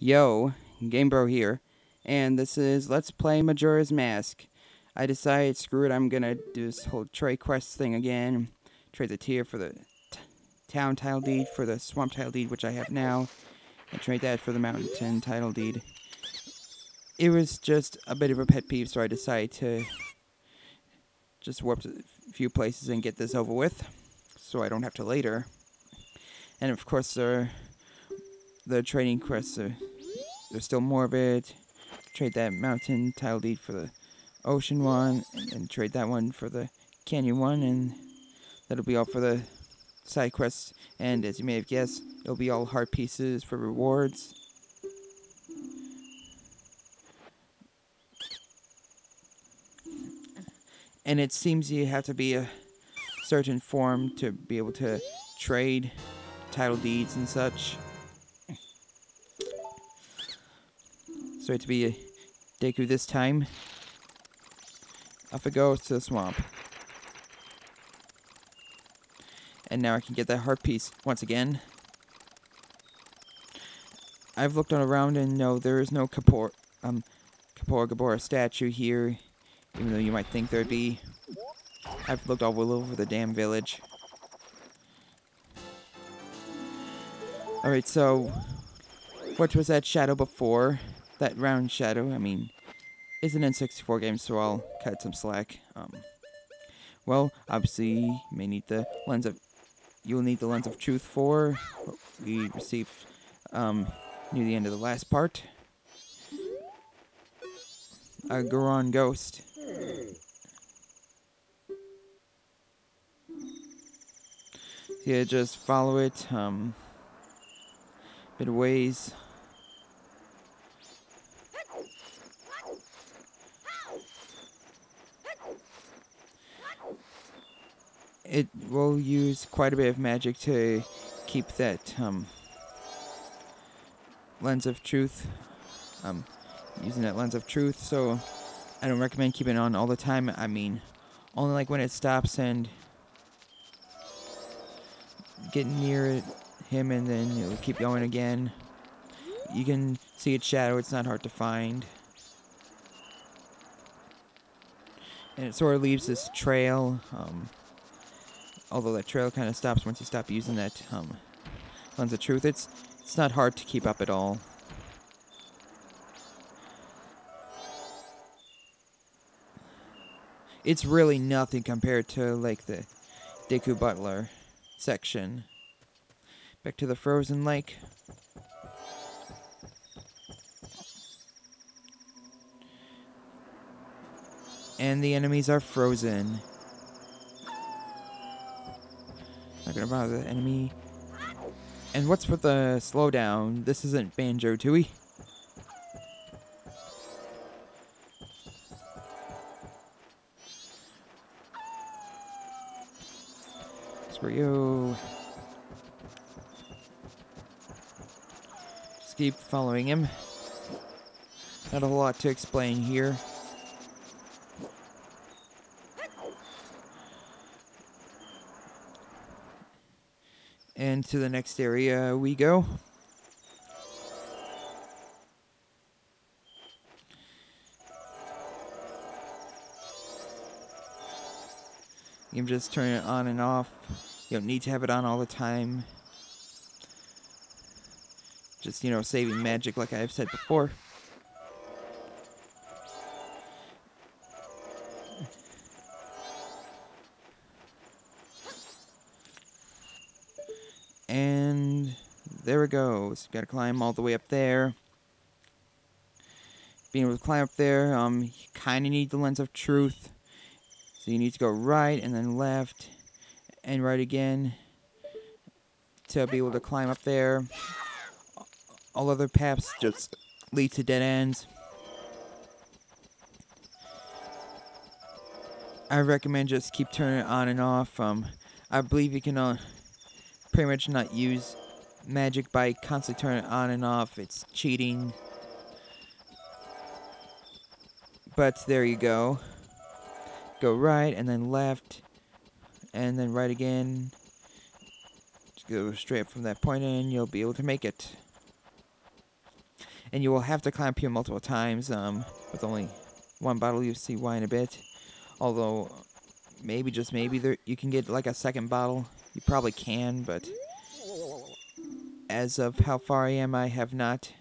Yo, GameBro here, and this is Let's Play Majora's Mask. I decided, screw it, I'm gonna do this whole trade quest thing again. Trade the tier for the town title deed for the swamp title deed, which I have now, and trade that for the mountain title deed. It was just a bit of a pet peeve, so I decided to just warp to a few places and get this over with, so I don't have to later. And of course, the trading quests there's still more of it. Trade that mountain title deed for the ocean one, and trade that one for the canyon one, and that'll be all for the side quests. And as you may have guessed, it'll be all heart pieces for rewards. And it seems you have to be a certain form to be able to trade title deeds and such. So to be a Deku this time. Off it goes to the swamp. And now I can get that heart piece once again. I've looked all around and no, there is no Kapora Gabora statue here, even though you might think there'd be. I've looked all over the damn village. Alright, so what was that shadow before? That round shadow, I mean, is an N64 game, so I'll cut some slack. Well, obviously, you may need the lens of... You'll need the lens of truth for what we received near the end of the last part. A Goron ghost. Yeah, just follow it, bit of ways. It will use quite a bit of magic to keep that lens of truth, using that lens of truth, so I don't recommend keeping it on all the time. I mean, only like when it stops and get near him, and then it'll keep going again. You can see its shadow, it's not hard to find. And it sort of leaves this trail, although that trail kind of stops once you stop using that lens of truth. It's not hard to keep up at all. It's really nothing compared to like the Deku Butler section. Back to the frozen lake. And the enemies are frozen. Not gonna bother the enemy. And what's with the slowdown? This isn't Banjo-Tooie. Screw you. Just keep following him. Not a whole lot to explain here. And to the next area we go. You can just turn it on and off. You don't need to have it on all the time. Just, you know, saving magic like I've said before. And there it goes. Gotta climb all the way up there. Being able to climb up there, you kind of need the lens of truth. So you need to go right and then left and right again to be able to climb up there. All other paths just lead to dead ends. I recommend just keep turning it on and off. I believe you can pretty much not use magic by constantly turning it on and off. It's cheating. But there you go. Go right and then left and then right again. Just go straight from that point and you'll be able to make it. And you will have to climb up here multiple times. With only one bottle, you'll see why in a bit. Although, maybe, just maybe, you can get like a second bottle. You probably can, but as of how far I am, I have not.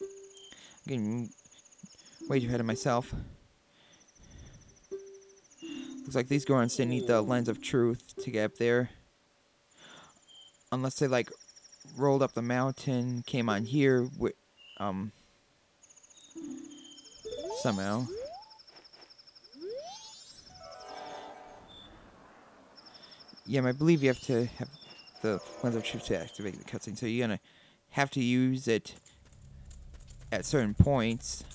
I'm getting way too ahead of myself. Looks like these Gorons didn't need the lens of truth to get up there. Unless they, like, rolled up the mountain, came on here, somehow. Yeah, I believe you have to have the lens of truth to activate the cutscene, so you're gonna have to use it at certain points.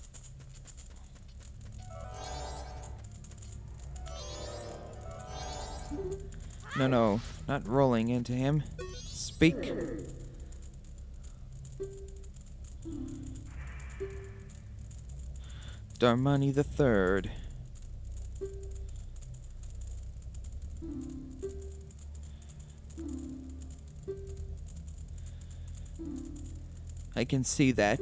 No, not rolling into him. Speak. Darmani the Third. I can see that.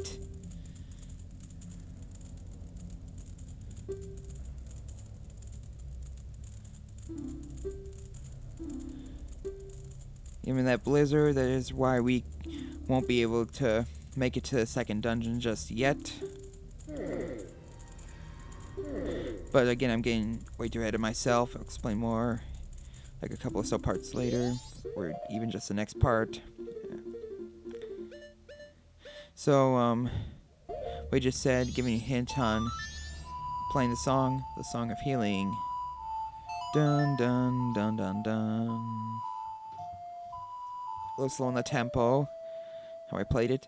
Even that blizzard, that is why we won't be able to make it to the second dungeon just yet. But again, I'm getting way too ahead of myself. I'll explain more like a couple of parts later, or even just the next part. So, we just said, giving you a hint on playing the Song of Healing. Dun dun dun dun dun. A little slow on the tempo, how I played it.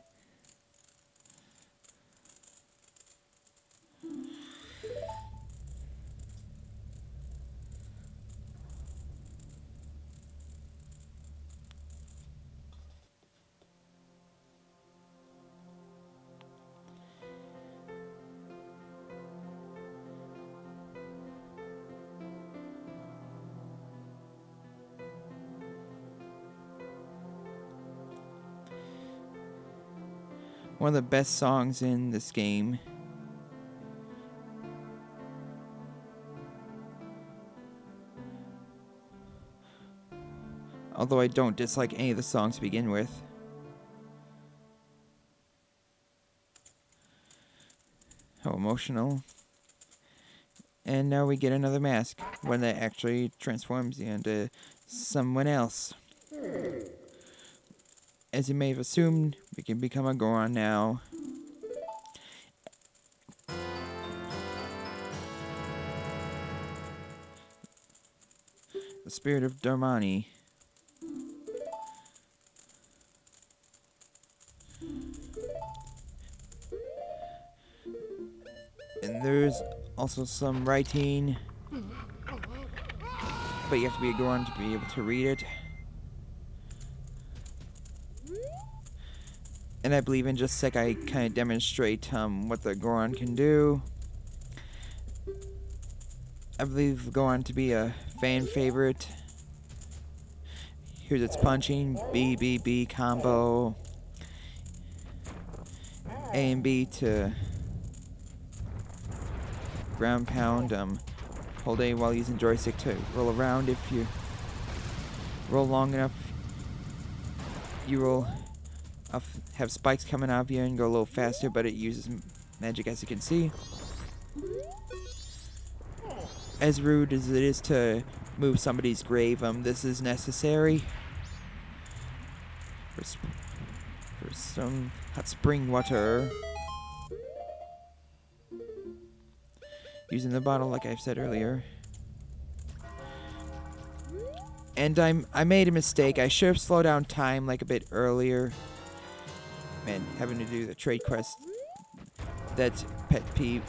One of the best songs in this game. Although I don't dislike any of the songs to begin with. How emotional. And now we get another mask. One that actually transforms you into someone else. As you may have assumed, we can become a Goron now. The spirit of Darmani. And there's also some writing, but you have to be a Goron to be able to read it. And I believe in just a sec I kind of demonstrate what the Goron can do. I believe Goron to be a fan favorite. Here's its punching, B, B, B combo. A and B to ground pound. Hold A while using joystick to roll around. If you roll long enough, you will have spikes coming out of you and go a little faster, but it uses magic, as you can see. As rude as it is to move somebody's grave, this is necessary. For some hot spring water. Using the bottle, like I've said earlier. And I made a mistake. I should have slowed down time like a bit earlier. Man, having to do the trade quest. That's pet peeve.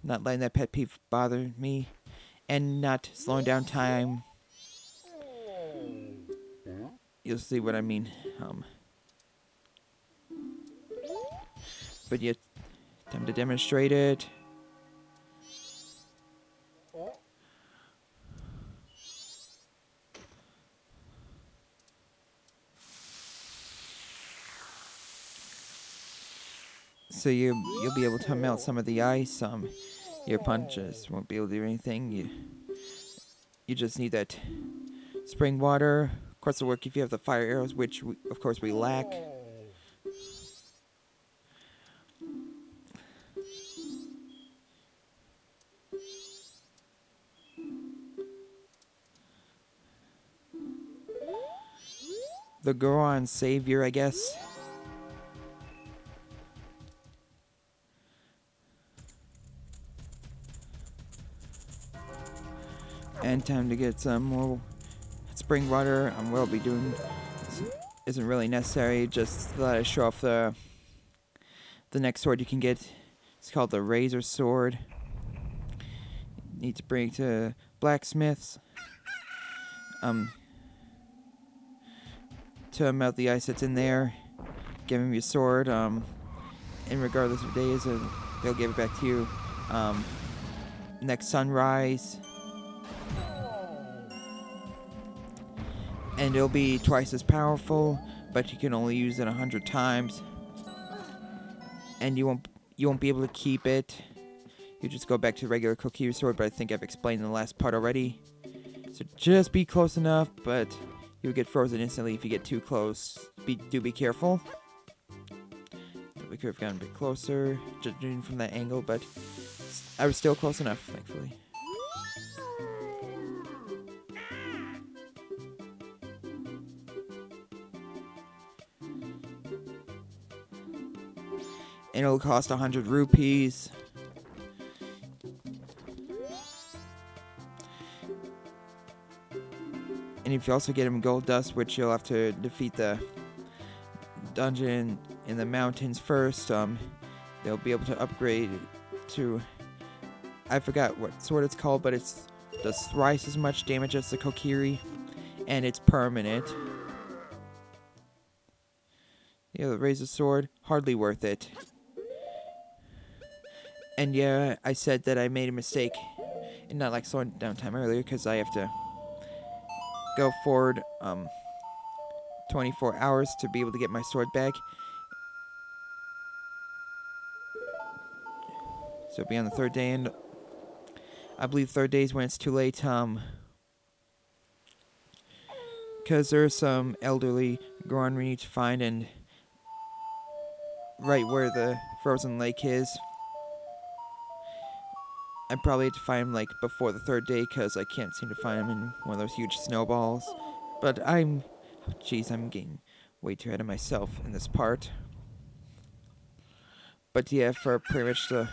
Not letting that pet peeve bother me. And not slowing down time. You'll see what I mean. But yet, time to demonstrate it. So you'll be able to melt some of the ice. Your punches won't be able to do anything. You just need that spring water. Of course, it'll work if you have the fire arrows, which of course we lack. The Goron savior, I guess. And time to get some more spring water. What I'll be doing isn't really necessary. Just thought I'd show off the next sword you can get. It's called the Razor Sword. You need to bring it to blacksmiths. To melt the ice that's in there. Give him your sword. And regardless of days, they'll give it back to you. Next sunrise. And it'll be twice as powerful, but you can only use it 100 times. And you won't be able to keep it. You just go back to the regular Kokiri sword, but I think I've explained in the last part already. So just be close enough, but you'll get frozen instantly if you get too close. Do be careful. We could have gotten a bit closer, judging from that angle, but I was still close enough, thankfully. And it'll cost 100 rupees. And if you also get him gold dust, which you'll have to defeat the dungeon in the mountains first, they'll be able to upgrade to, I forgot what sword it's called, but it does thrice as much damage as the Kokiri, and it's permanent. Yeah, the Razor Sword, hardly worth it. And yeah, I said that I made a mistake in not like slowing down time earlier, because I have to go forward 24 hours to be able to get my sword back. So it'll be on the third day, and I believe third day is when it's too late, because there's some elderly Goron we need to find, and right where the frozen lake is. I probably have to find him like before the third day, because I can't seem to find him in one of those huge snowballs. But I'm getting way too ahead of myself in this part. But yeah, for pretty much the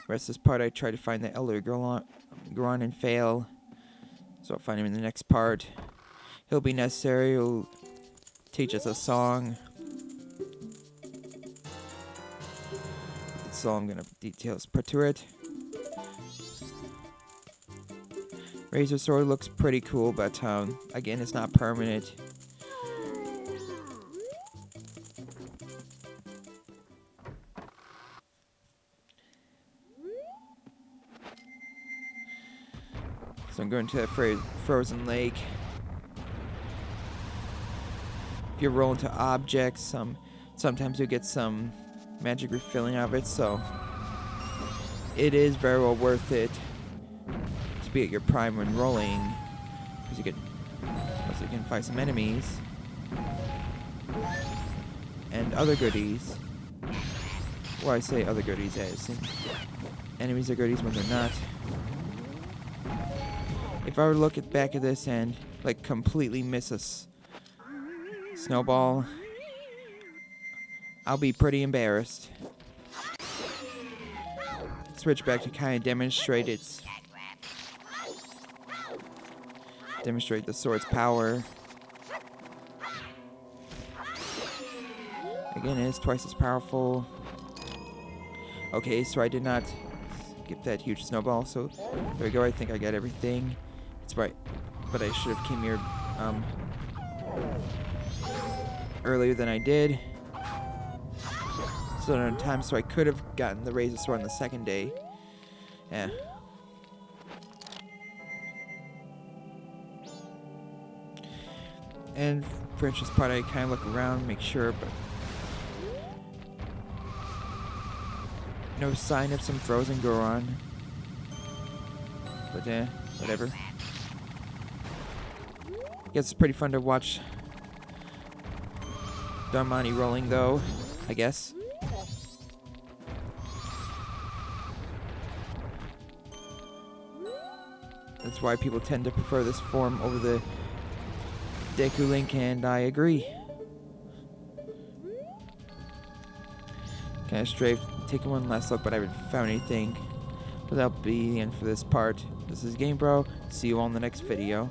rest of this part, I try to find the elder Goron and fail. So I'll find him in the next part. He'll be necessary. He'll teach us a song. So I'm gonna detail his part to it. Razor Sword looks pretty cool, but again, it's not permanent. So I'm going to that frozen lake. If you roll into objects, sometimes you'll get some magic refilling out of it, so it is very well worth it to be at your prime when rolling, because you can fight some enemies and other goodies. Well, I say other goodies as in enemies are goodies when they're not. If I were to look back at this and like completely miss a snowball, I'll be pretty embarrassed. Switch back to kind of demonstrate the sword's power. Again, it is twice as powerful. Okay, so I did not get that huge snowball, so there we go. I think I got everything. It's right, but I should have came here earlier than I did. So on time, so I could have gotten the Razor Sword on the second day. Yeah. And for this part, I kind of look around, make sure, but No sign of some frozen Goron. But whatever. Guess it's pretty fun to watch Darmani rolling though, I guess. That's why people tend to prefer this form over the Deku Link, and I agree. Kind of straight, taking one last look, but I haven't found anything. But that'll be the end for this part. This is GameBro. See you all in the next video.